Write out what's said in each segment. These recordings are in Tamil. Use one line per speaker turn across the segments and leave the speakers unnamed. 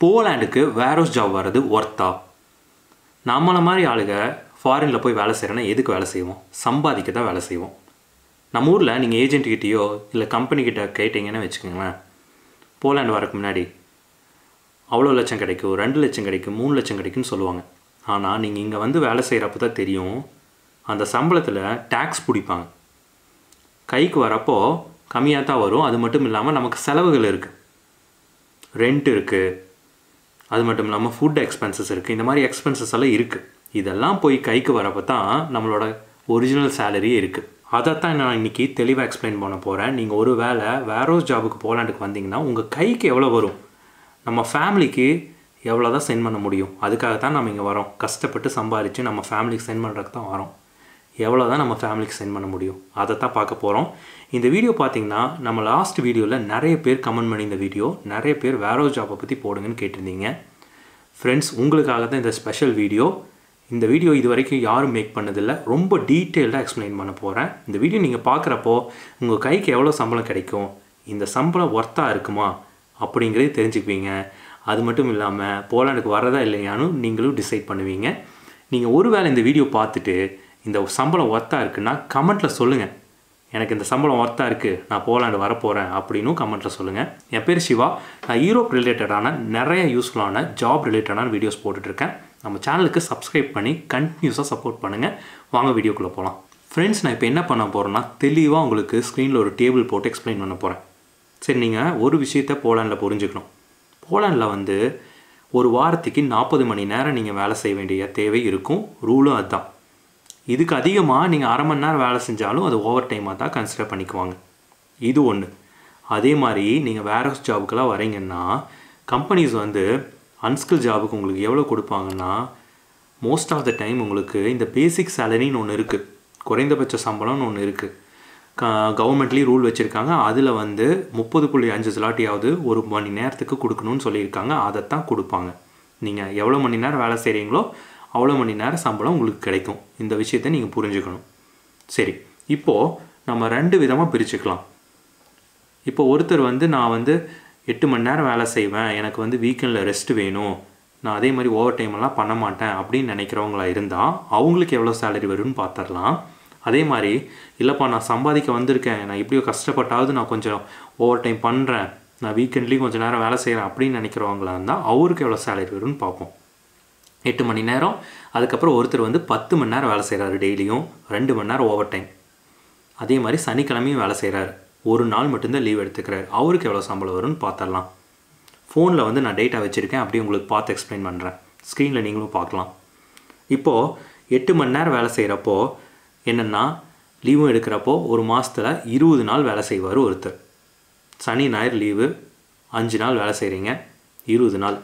போலாண்டுக்கு வேர்ஹவுஸ் ஜாப் வர்றது ஒர்த்தா? நம்மள மாதிரி ஆளுங்க ஃபாரினில் போய் வேலை செய்கிறோன்னா எதுக்கு வேலை செய்வோம்? சம்பாதிக்க தான் வேலை செய்வோம். நம்ம ஊரில் நீங்கள் ஏஜென்ட்கிட்டேயோ இல்லை கம்பெனிக்கிட்ட கேட்டிங்கன்னு வச்சுக்கோங்களேன், போலாண்டு வரக்கு முன்னாடி அவ்வளோ லட்சம் கிடைக்கும், 2 லட்சம் கிடைக்கும், 3 லட்சம் கிடைக்கும்னு சொல்லுவாங்க. ஆனால் நீங்கள் இங்கே வந்து வேலை செய்கிறப்ப தான் தெரியும், அந்த சம்பளத்தில் டேக்ஸ் பிடிப்பாங்க. கைக்கு வரப்போ கம்மியாக தான் வரும். அது மட்டும் இல்லாமல் நமக்கு செலவுகள் இருக்குது, ரெண்ட் இருக்குது, அது மட்டும் இல்லாமல் ஃபுட் எக்ஸ்பென்சஸ் இருக்குது. இந்த மாதிரி எக்ஸ்பென்சஸ் எல்லாம் இருக்குது. இதெல்லாம் போய் கைக்கு வரப்போ தான் நம்மளோட ஒரிஜினல் சேலரியே இருக்குது. அதைத்தான் நான் இன்றைக்கி தெளிவாக எக்ஸ்பிளைன் பண்ண போகிறேன். நீங்கள் ஒரு வேளை வேர்ஹவுஸ் ஜாபுக்கு போலாண்டுக்கு வந்தீங்கன்னா உங்கள் கைக்கு எவ்வளோ வரும், நம்ம ஃபேமிலிக்கு எவ்வளோ தான் சென்ட் பண்ண முடியும், அதுக்காக தான் நம்ம இங்கே வரோம். கஷ்டப்பட்டு சம்பாதிச்சு நம்ம ஃபேமிலிக்கு சென்ட் பண்ணுறதுக்கு தான் வரோம். எவ்வளோ தான் நம்ம ஃபேமிலிக்கு சென்ட் பண்ண முடியும், அதை தான் பார்க்க போகிறோம். இந்த வீடியோ பார்த்திங்கன்னா நம்ம லாஸ்ட் வீடியோவில் நிறைய பேர் கமெண்ட் பண்ணி இந்த வீடியோ நிறைய பேர் வேர்ஹவுஸ் ஜாப்பை பற்றி போடுங்கன்னு கேட்டிருந்தீங்க. ஃப்ரெண்ட்ஸ், உங்களுக்காக தான் இந்த ஸ்பெஷல் வீடியோ. இந்த வீடியோ இது வரைக்கும் யாரும் மேக் பண்ணதில்லை. ரொம்ப டீட்டெயில்டாக எக்ஸ்பிளைன் பண்ண போகிறேன். இந்த வீடியோ நீங்கள் பார்க்குறப்போ உங்கள் கைக்கு எவ்வளோ சம்பளம் கிடைக்கும், இந்த சம்பளம் ஒர்த்தாக இருக்குமா அப்படிங்கிறத தெரிஞ்சுக்குவீங்க. அது மட்டும் இல்லாமல் போலாண்டுக்கு வரதா இல்லையான்னு நீங்களும் டிசைட் பண்ணுவீங்க. நீங்கள் ஒருவேளை இந்த வீடியோ பார்த்துட்டு இந்த சம்பளம் ஒர்த்தாக இருக்குன்னா கமெண்ட்டில் சொல்லுங்கள், எனக்கு இந்த சம்பளம் ஒர்த்தாக இருக்குது, நான் போலாண்டு வரப்போகிறேன் அப்படின்னும் கமெண்ட்டில் சொல்லுங்கள். என் பேர் சிவா. நான் யூரோப் ரிலேட்டடான நிறைய யூஸ்ஃபுல்லான ஜாப் ரிலேட்டடான வீடியோஸ் போட்டுட்ருக்கேன். நம்ம சேனலுக்கு சப்ஸ்கிரைப் பண்ணி கண்டினியூஸாக சப்போர்ட் பண்ணுங்கள். வாங்க வீடியோக்குள்ளே போகலாம். ஃப்ரெண்ட்ஸ், நான் இப்போ என்ன பண்ண போகிறேன்னா தெளிவாக உங்களுக்கு ஸ்க்ரீனில் ஒரு டேபிள் போட்டு எக்ஸ்பிளைன் பண்ண போகிறேன். சரி, நீங்கள் ஒரு விஷயத்தை போலாண்டில் புரிஞ்சுக்கணும். போலாண்டில் வந்து ஒரு வாரத்துக்கு 40 மணி நேரம் நீங்கள் வேலை செய்ய வேண்டிய தேவை இருக்கும். ரூலும் அதுதான். இதுக்கு அதிகமாக நீங்கள் அரை மணி நேரம் வேலை செஞ்சாலும் அது ஓவர் டைமாக தான் கன்சிடர் பண்ணிக்குவாங்க. இது ஒன்று. அதே மாதிரி நீங்கள் வேர்ஹவுஸ் ஜாபுக்கெல்லாம் வரீங்கன்னா கம்பெனிஸ் வந்து அன்ஸ்கில் ஜாபுக்கு உங்களுக்கு எவ்வளோ கொடுப்பாங்கன்னா மோஸ்ட் ஆஃப் த டைம் உங்களுக்கு இந்த பேசிக் சேலரின்னு ஒன்று இருக்குது, குறைந்தபட்ச சம்பளம்னு ஒன்று இருக்குது. கவர்மெண்ட்லேயும் ரூல் வச்சுருக்காங்க. அதில் வந்து 30.5 ஸ்லாட்டியாவது ஒரு மணி நேரத்துக்கு கொடுக்கணும்னு சொல்லியிருக்காங்க. அதைத்தான் கொடுப்பாங்க. நீங்கள் எவ்வளோ மணி நேரம் வேலை செய்கிறீங்களோ அவ்வளோ மணி நேரம் சம்பளம் உங்களுக்கு கிடைக்கும். இந்த விஷயத்தை நீங்கள் புரிஞ்சுக்கணும். சரி, இப்போது நம்ம 2 விதமாக பிரிச்சுக்கலாம். இப்போ ஒருத்தர் வந்து நான் வந்து 8 மணி நேரம் வேலை செய்வேன், எனக்கு வந்து வீக்கெண்டில் ரெஸ்ட் வேணும், நான் அதே மாதிரி ஓவர் டைமெல்லாம் பண்ண மாட்டேன் அப்படின்னு நினைக்கிறவங்களா இருந்தால் அவங்களுக்கு எவ்வளோ சேலரி வரும்னு பார்த்துடலாம். அதே மாதிரி இல்லைப்பா நான் சம்பாதிக்க வந்திருக்கேன், நான் இப்படியோ கஷ்டப்பட்டாவது நான் கொஞ்சம் ஓவர் டைம் பண்ணுறேன், நான் வீக்கெண்ட்லேயும் கொஞ்சம் நேரம் வேலை செய்கிறேன் அப்படின்னு நினைக்கிறவங்களா இருந்தால் அவருக்கு எவ்வளோ சேலரி வரும்னு பார்ப்போம். 8 மணி நேரம், அதுக்கப்புறம் ஒருத்தர் வந்து 10 மணி நேரம் வேலை செய்கிறாரு, டெய்லியும் 2 மணி நேரம் ஓவர் டைம். அதே மாதிரி சனிக்கிழமையும் வேலை செய்கிறாரு, ஒரு நாள் மட்டும்தான் லீவ் எடுத்துக்கிறாரு, அவருக்கு எவ்வளோ சம்பளம் வரும்னு பார்த்துடலாம். ஃபோனில் வந்து நான் டேட்டா வச்சுருக்கேன், அப்படியே உங்களுக்கு பார்த்து எக்ஸ்பிளைன் பண்ணுறேன். ஸ்க்ரீனில் நீங்களும் பார்க்கலாம். இப்போது 8 மணி நேரம் வேலை செய்கிறப்போ என்னென்னா லீவும் எடுக்கிறப்போ ஒரு மாதத்தில் 20 நாள் வேலை செய்வார் ஒருத்தர். சனி ஞாயிறு லீவு 5 நாள் வேலை செய்கிறீங்க, 20 நாள்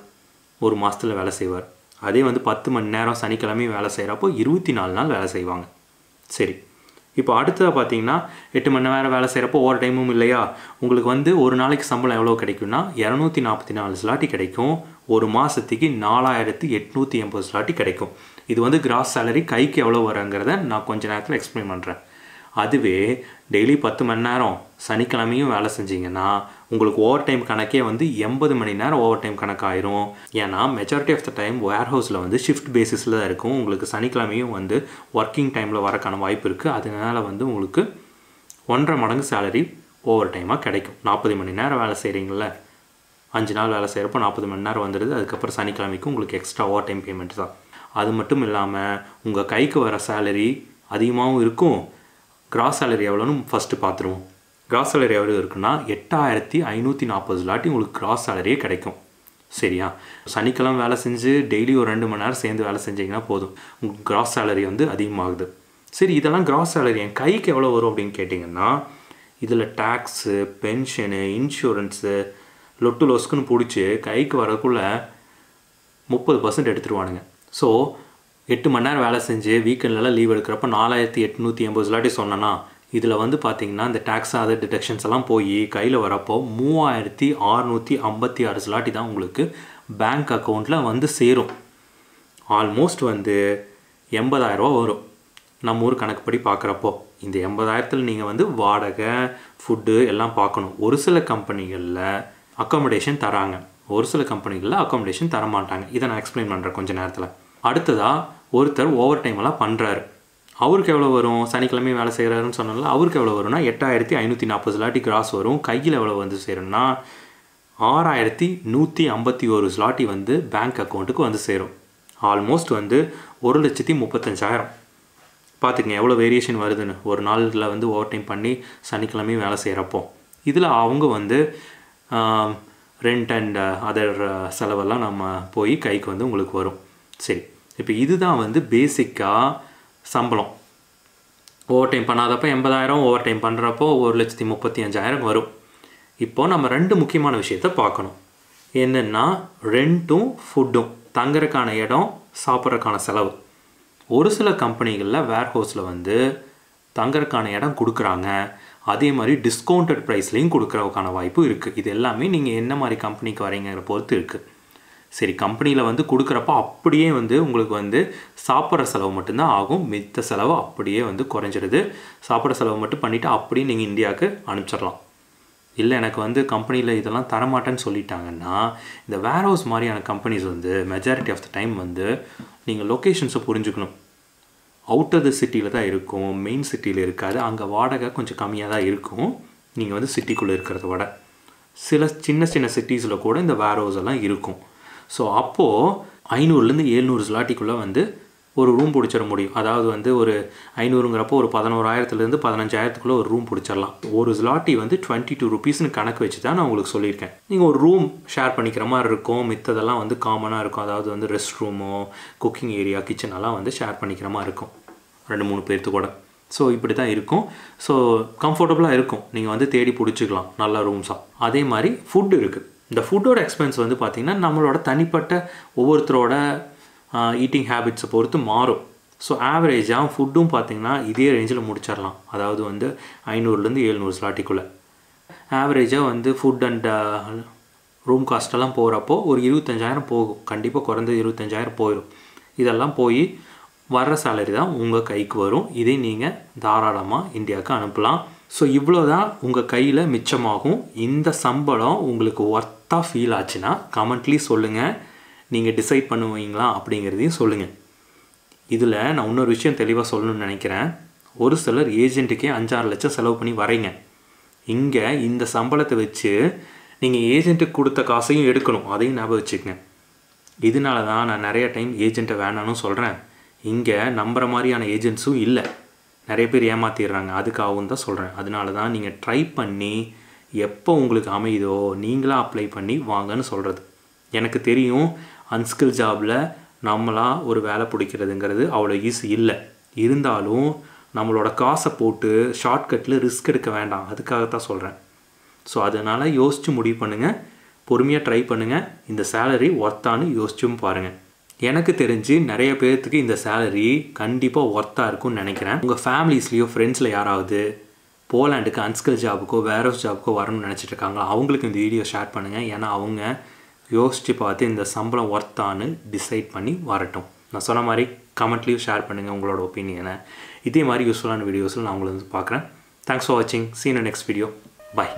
ஒரு மாதத்தில் வேலை செய்வார். அதே வந்து 10 மணி நேரம் சனிக்கிழமையும் வேலை செய்கிறப்போ 24 நாள் வேலை செய்வாங்க. சரி, இப்போ அடுத்ததாக பார்த்தீங்கன்னா 8 மணி நேரம் வேலை செய்கிறப்போ ஓவர் டைமும் இல்லையா, உங்களுக்கு வந்து ஒரு நாளைக்கு சம்பளம் எவ்வளோ கிடைக்கும்னா 244 ஸ்லாட்டி கிடைக்கும். ஒரு மாதத்துக்கு 4880 ஸ்லாட்டி கிடைக்கும். இது வந்து கிராஸ் சேலரி. கைக்கு எவ்வளோ வருங்கிறத நான் கொஞ்சம் நேரத்தில் எக்ஸ்பிளைன் பண்ணுறேன். அதுவே டெய்லி 10 மணி நேரம் சனிக்கிழமையும் வேலை செஞ்சிங்கன்னா உங்களுக்கு ஓவர் டைம் கணக்கே வந்து 80 மணி நேரம் ஓவர் டைம் கணக்காயிரும். ஏன்னா மெஜாரிட்டி ஆஃப் த டைம் வேர்ஹவுஸில் வந்து ஷிஃப்ட் பேசிஸில் தான் இருக்கும். உங்களுக்கு சனிக்கிழமையும் வந்து ஒர்க்கிங் டைமில் வரக்கான வாய்ப்பு இருக்குது. அதனால் வந்து உங்களுக்கு 1.5 மடங்கு சேலரி ஓவர் டைமாக கிடைக்கும். 40 மணி நேரம் வேலை செய்கிறீங்கள, 5 நாள் வேலை செய்கிறப்போ 40 மணி நேரம் வந்துடுது. அதுக்கப்புறம் சனிக்கிழமைக்கும் உங்களுக்கு எக்ஸ்ட்ரா ஓவர் டைம் பேமெண்ட் தான். அது மட்டும் இல்லாமல் உங்கள் கைக்கு வர சேலரி அதிகமாகவும் இருக்கும். கிராஸ் சேலரி எவ்வளோன்னு ஃபஸ்ட்டு பார்த்துருவோம். கிராஸ் சேலரி எவ்வளோ இருக்குன்னா 8540 ஸ்லாட்டி உங்களுக்கு கிராஸ் சேலரியே கிடைக்கும். சரியா, சனிக்கிழமை வேலை செஞ்சு டெய்லி ஒரு 2 மணி நேரம் சேர்ந்து வேலை செஞ்சிங்கன்னா போதும், உங்களுக்கு கிராஸ் சேலரி வந்து அதிகமாகுது. சரி, இதெல்லாம் கிராஸ் சேலரி என் கைக்கு எவ்வளோ வரும் அப்படின்னு கேட்டிங்கன்னா இதில் டேக்ஸு, பென்ஷனு, இன்சூரன்ஸு, லொட்டு லொஸ்க்குன்னு பிடிச்சி கைக்கு வரக்குள்ளே 30% எடுத்துருவானுங்க. ஸோ 8 மணி நேரம் வேலை செஞ்சு வீக்கெண்ட்லலாம் லீவ் எடுக்கிறப்ப 4880 ஸ்லாட்டி சொன்னேன்னா இதில் வந்து பார்த்திங்கன்னா இந்த டேக்ஸ் அதர் டிடக்ஷன்ஸ் எல்லாம் போய் கையில் வரப்போ 3656 ஸ்லாட்டி தான் உங்களுக்கு பேங்க் அக்கௌண்ட்டில் வந்து சேரும். ஆல்மோஸ்ட் வந்து 80,000 ரூபா வரும் நம்ம ஊர் கணக்குப்படி பார்க்குறப்போ. இந்த 80,000 நீங்கள் வந்து வாடகை, ஃபுட்டு எல்லாம் பார்க்கணும். ஒரு சில கம்பெனிகளில் அக்காமடேஷன் தராங்க, ஒரு சில கம்பெனிகளில் அக்காமடேஷன் தர மாட்டாங்க. இதை நான் எக்ஸ்பிளைன் பண்ணுறேன் கொஞ்சம் நேரத்தில். அடுத்ததாக ஒருத்தர் ஓவர் டைமெல்லாம் பண்ணுறாரு. அவருக்கு எவ்வளோ வரும்? சனிக்கிழமை வேலை செய்கிறாருன்னு சொன்னால அவருக்கு எவ்வளோ வரும்னா 8540 ஸ்லாட்டி கிராஸ் வரும். கையில் எவ்வளோ வந்து சேரும்னா 6151 ஸ்லாட்டி வந்து பேங்க் அக்கௌண்ட்டுக்கு வந்து சேரும். ஆல்மோஸ்ட் வந்து 1,35,000. பார்த்துக்கங்க எவ்வளோ வேரியேஷன் வருதுன்னு ஒரு நாளில் வந்து ஓவர் டைம் பண்ணி சனிக்கிழமையும் வேலை செய்கிறப்போ. இதில் அவங்க வந்து ரெண்ட் அண்ட் அதர் செலவெல்லாம் நம்ம போய் கைக்கு வந்து உங்களுக்கு வரும். சரி, இப்போ இதுதான் வந்து பேசிக்காக சம்பளம். ஓவர் டைம் பண்ணாதப்போ 80,000, ஓவர் டைம் பண்ணுறப்போ 1,35,000 வரும். இப்போது நம்ம 2 முக்கியமான விஷயத்த பார்க்கணும். என்னென்னா ரெண்ட்டும் ஃபுட்டும், தங்குறதுக்கான இடம், சாப்பிட்றதுக்கான செலவு. ஒரு சில கம்பெனிகளில் வேர்ஹவுஸில் வந்து தங்குறதுக்கான இடம் கொடுக்குறாங்க, அதே மாதிரி டிஸ்கவுண்டட் ப்ரைஸ்லேயும் கொடுக்குறதுக்கான வாய்ப்பு இருக்குது. இது எல்லாமே நீங்கள் என்ன மாதிரி கம்பெனிக்கு வரீங்கிற பொறுத்து இருக்குது. சரி, கம்பெனியில் வந்து கொடுக்குறப்ப அப்படியே வந்து உங்களுக்கு வந்து சாப்பிட்ற செலவு மட்டும்தான் ஆகும், மித்த செலவு அப்படியே வந்து குறைஞ்சிருது. சாப்பிட்ற செலவு மட்டும் பண்ணிவிட்டு அப்படியே நீங்கள் இந்தியாவுக்கு அனுப்பிச்சிடலாம். இல்லை எனக்கு வந்து கம்பெனியில் இதெல்லாம் தரமாட்டேன்னு சொல்லிட்டாங்கன்னா, இந்த வேர்ஹவுஸ் மாதிரியான கம்பெனிஸ் வந்து மெஜாரிட்டி ஆஃப் த டைம் வந்து நீங்கள் லொக்கேஷன்ஸை புரிஞ்சுக்கணும். அவுட் ஆஃப் த சிட்டியில் தான் இருக்கும், மெயின் சிட்டியில் இருக்காது. அங்கே வாடகை கொஞ்சம் கம்மியாக தான் இருக்கும் நீங்கள் வந்து சிட்டிக்குள்ளே இருக்கிறத விட. சில சின்ன சின்ன சிட்டிஸில் கூட இந்த வேர்ஹவுஸ் எல்லாம் இருக்கும். ஸோ அப்போது 500லேருந்து 700 ஸ்லாட்டிக்குள்ளே வந்து ஒரு ரூம் பிடிச்சிட முடியும். அதாவது வந்து ஒரு 500ங்கிறப்போ ஒரு 11,000லேருந்து 15,000க்குள்ளே ஒரு ரூம் பிடிச்சிடலாம். ஒரு ஸ்லாட்டி வந்து 22 ருபீஸ்னு கணக்கு வச்சு தான் நான் உங்களுக்கு சொல்லியிருக்கேன். நீங்கள் ஒரு ரூம் ஷேர் பண்ணிக்கிற மாதிரி இருக்கும், மித்ததெல்லாம் வந்து காமனாக இருக்கும். அதாவது வந்து ரெஸ்ட் ரூமோ, குக்கிங் ஏரியா, கிச்சனெல்லாம் வந்து ஷேர் பண்ணிக்கிற மாதிரி இருக்கும் 2-3 பேர்த்து கூட. ஸோ இப்படி தான் இருக்கும். ஸோ கம்ஃபர்டபுளாக இருக்கும், நீங்கள் வந்து தேடி பிடிச்சிக்கலாம் நல்ல ரூம்ஸாக. அதே மாதிரி ஃபுட் இருக்குது. இந்த ஃபுட்டோட எக்ஸ்பென்ஸ் வந்து பார்த்திங்கன்னா நம்மளோட தனிப்பட்ட ஒவ்வொருத்தரோட ஈட்டிங் ஹேபிட்ஸை பொறுத்து மாறும். ஸோ ஆவரேஜாக ஃபுட்டும் பார்த்திங்கன்னா இதே ரேஞ்சில் முடிச்சிடலாம். அதாவது வந்து 500லேருந்து 700 ஸ்லாட்டிக்குள்ளே. ஆவரேஜாக வந்து ஃபுட் அண்ட் ரூம் காஸ்ட்டெல்லாம் போகிறப்போ ஒரு 25,000 போகும். கண்டிப்பாக குறைந்தது 25,000 போயிடும். இதெல்லாம் போய் வர்ற சேலரி தான் உங்கள் கைக்கு வரும். இதை நீங்கள் தாராளமாக இந்தியாவுக்கு அனுப்பலாம். ஸோ இவ்வளோ தான் உங்கள் கையில் மிச்சமாகும். இந்த சம்பளம் உங்களுக்கு ஒர்த்தாக ஃபீல் ஆச்சுன்னா கமெண்ட்லேயும் சொல்லுங்கள். நீங்கள் டிசைட் பண்ணுவீங்களா அப்படிங்கிறதையும் சொல்லுங்கள். இதில் நான் இன்னொரு விஷயம் தெளிவாக சொல்லணும்னு நினைக்கிறேன். ஒரு சிலர் ஏஜென்ட்டுக்கே 5-6 லட்சம் செலவு பண்ணி வரீங்க. இங்கே இந்த சம்பளத்தை வச்சு நீங்கள் ஏஜென்ட்டுக்கு கொடுத்த காசையும் எடுக்கணும், அதையும் ஞாபகம் வச்சுக்கங்க. இதனால தான் நான் நிறைய டைம் ஏஜென்ட்டை வேணான்னு சொல்கிறேன். இங்கே நம்புகிற மாதிரியான ஏஜென்ட்ஸும் இல்லை, நிறைய பேர் ஏமாற்றிடுறாங்க. அதுக்காகவும் தான் சொல்கிறேன். அதனால தான் நீங்கள் ட்ரை பண்ணி எப்போ உங்களுக்கு அமையுதோ நீங்களாக அப்ளை பண்ணி வாங்கன்னு சொல்கிறது. எனக்கு தெரியும் அன்ஸ்கில் ஜாபில் நம்மளாக ஒரு வேலை பிடிக்கிறதுங்கிறது அவ்வளோ ஈஸி இல்லை. இருந்தாலும் நம்மளோட காசை போட்டு ஷார்ட்கட்டில் ரிஸ்க் எடுக்க வேண்டாம், அதுக்காகத்தான் சொல்கிறேன். ஸோ அதனால் யோசித்து முடிவு பண்ணுங்கள், பொறுமையாக ட்ரை பண்ணுங்கள். இந்த சேலரி ஒர்த்தான்னு யோசிச்சும் பாருங்கள். எனக்கு தெரிஞ்சு நிறைய பேர்த்துக்கு இந்த சேலரி கண்டிப்பாக ஒர்த்தாக இருக்கும்னு நினைக்கிறேன். உங்கள் ஃபேமிலிஸ்லேயோ ஃப்ரெண்ட்ஸில் யாராவது போலாண்டுக்கு அன்ஸ்கில் ஜாபுக்கோ வேர்ஹவுஸ் ஜாபுக்கோ வரணும்னு நினச்சிட்டு இருக்காங்களா, அவங்களுக்கு இந்த வீடியோ ஷேர் பண்ணுங்கள். ஏன்னா அவங்க யோசித்து பார்த்து இந்த சம்பளம் ஒர்த்தான்னு டிசைட் பண்ணி வரட்டும். நான் சொன்ன மாதிரி கமெண்ட்லேயும் ஷேர் பண்ணுங்கள் உங்களோட ஒப்பீனியனை. இதே மாதிரி யூஸ்ஃபுல்லான வீடியோஸில் நான் உங்களை வந்து பார்க்குறேன். தேங்க்ஸ் ஃபார் வாட்சிங். சீ இன் நெக்ஸ்ட் வீடியோ. பாய்.